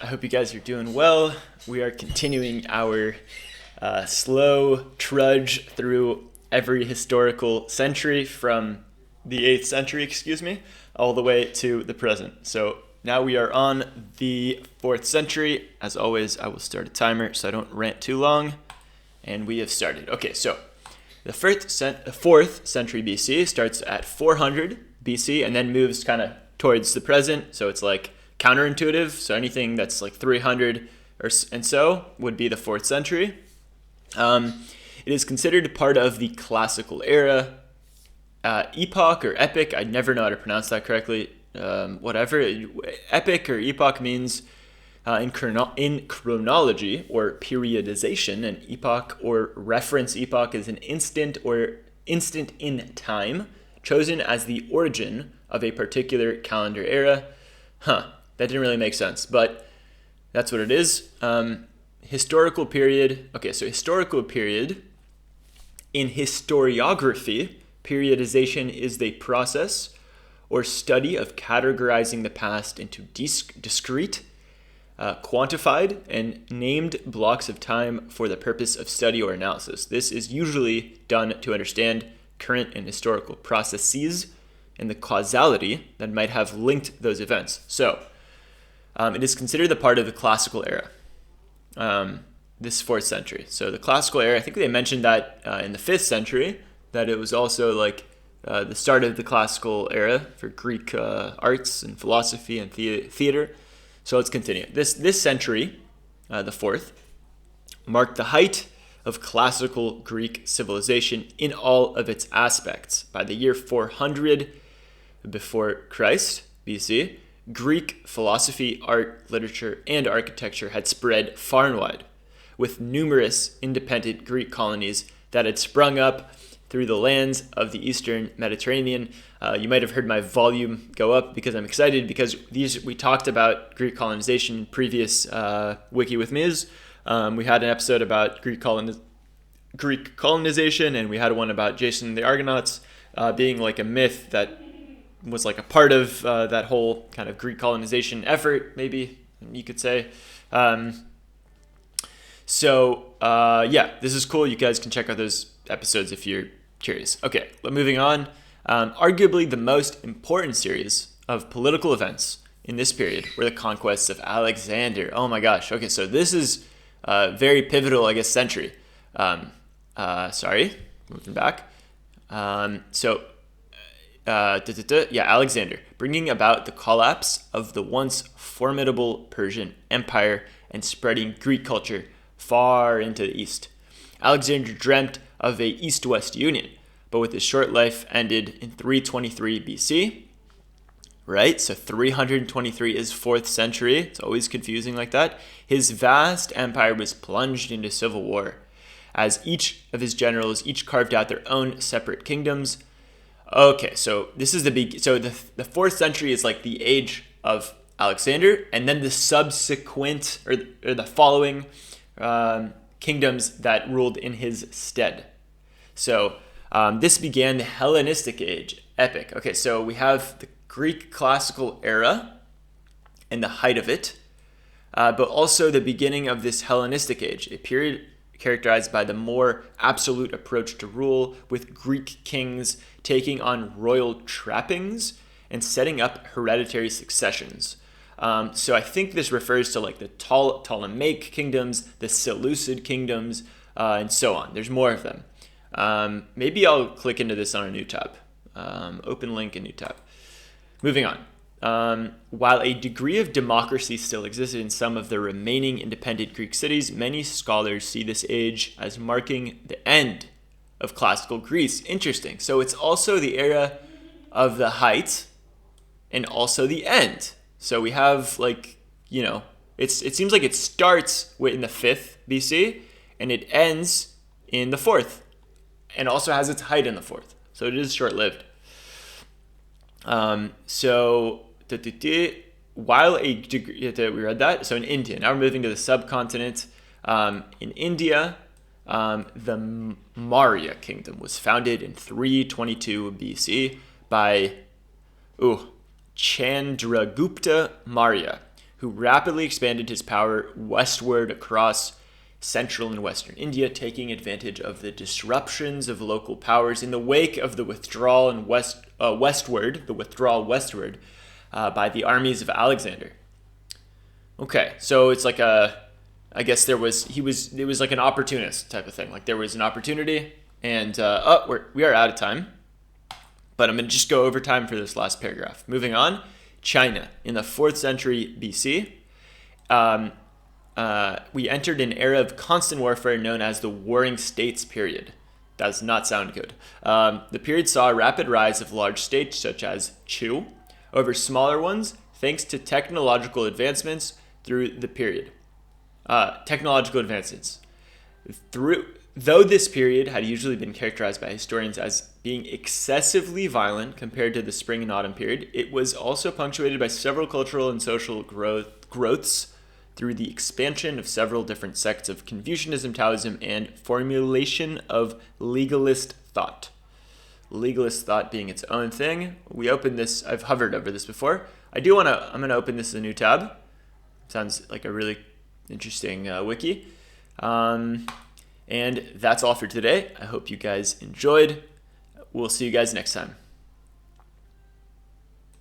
I hope you guys are doing well. We are continuing our slow trudge through every historical century from the 8th century, all the way to the present. So now we are on the 4th century. As always, I will start a timer so I don't rant too long. And we have started. Okay, so the 4th century BC starts at 400 BC and then moves kind of towards the present. So it's like counterintuitive. So anything that's like 300 and so would be the 4th century. It is considered part of the classical era, epoch or epic. I never know how to pronounce that correctly. Whatever. Epic or epoch means in chronology or periodization. An epoch or reference epoch is an instant in time chosen as the origin of a particular calendar era. That didn't really make sense, but that's what it is. Historical period. Okay, so historical period. In historiography, periodization is the process or study of categorizing the past into discrete, quantified, and named blocks of time for the purpose of study or analysis. This is usually done to understand current and historical processes and the causality that might have linked those events. So, it is considered the part of the classical era, this 4th century. So the classical era, I think they mentioned that in the 5th century, that it was also like the start of the classical era for Greek arts and philosophy and theater. So let's continue. This century, the 4th, marked the height of classical Greek civilization in all of its aspects. By the year 400 before Christ, BC, Greek philosophy, art, literature, and architecture had spread far and wide, with numerous independent Greek colonies that had sprung up through the lands of the Eastern Mediterranean. You might have heard my volume go up because I'm excited because we talked about Greek colonization in previous Wiki With Me's. We had an episode about Greek colonization, and we had one about Jason and the Argonauts being like a myth that was like a part of that whole kind of Greek colonization effort, maybe you could say. This is cool. You guys can check out those episodes if you're curious. Okay, but moving on. Arguably the most important series of political events in this period were the conquests of Alexander. Oh my gosh. Okay, so this is a very pivotal, century. Moving back. Alexander, bringing about the collapse of the once formidable Persian Empire and spreading Greek culture far into the east. Alexander dreamt of a east-west union, but with his short life ended in 323 BC. Right, so 323 is 4th century. It's always confusing like that. His vast empire was plunged into civil war, as each of his generals carved out their own separate kingdoms. Okay, so this is the 4th century is like the age of Alexander, and then the subsequent or the following kingdoms that ruled in his stead. So this began the Hellenistic age, epic. Okay, so we have the Greek classical era and the height of it, but also the beginning of this Hellenistic age, a period characterized by the more absolute approach to rule, with Greek kings taking on royal trappings and setting up hereditary successions. So I think this refers to like the Ptolemaic kingdoms, the Seleucid kingdoms, and so on. There's more of them. Maybe I'll click into this on a new tab. Open link, a new tab. Moving on. While a degree of democracy still existed in some of the remaining independent Greek cities, many scholars see this age as marking the end of classical Greece. Interesting. So it's also the era of the height and also the end. So we have it seems like it starts in the 5th BC and it ends in the 4th and also has its height in the 4th. So it is short-lived. While a degree, we read that. So in India, now we're moving to the subcontinent. In India, the Maurya kingdom was founded in 322 BC by Chandragupta Maurya, who rapidly expanded his power westward across central and western India, taking advantage of the disruptions of local powers in the wake of the withdrawal westward by the armies of Alexander. Okay, so it's like it was like an opportunist type of thing. Like there was an opportunity, and we are out of time, but I'm going to just go over time for this last paragraph. Moving on, China in the 4th century BC. We entered an era of constant warfare known as the Warring States period. That does not sound good. The period saw a rapid rise of large states such as Chu over smaller ones thanks to technological advancements through the period. Though this period had usually been characterized by historians as being excessively violent compared to the spring and autumn period, it was also punctuated by several cultural and social growths through the expansion of several different sects of Confucianism, Taoism, and formulation of legalist thought. Legalist thought being its own thing. We opened this, I've hovered over this before. I'm going to open this as a new tab. Sounds like a really interesting wiki. And that's all for today. I hope you guys enjoyed. We'll see you guys next time.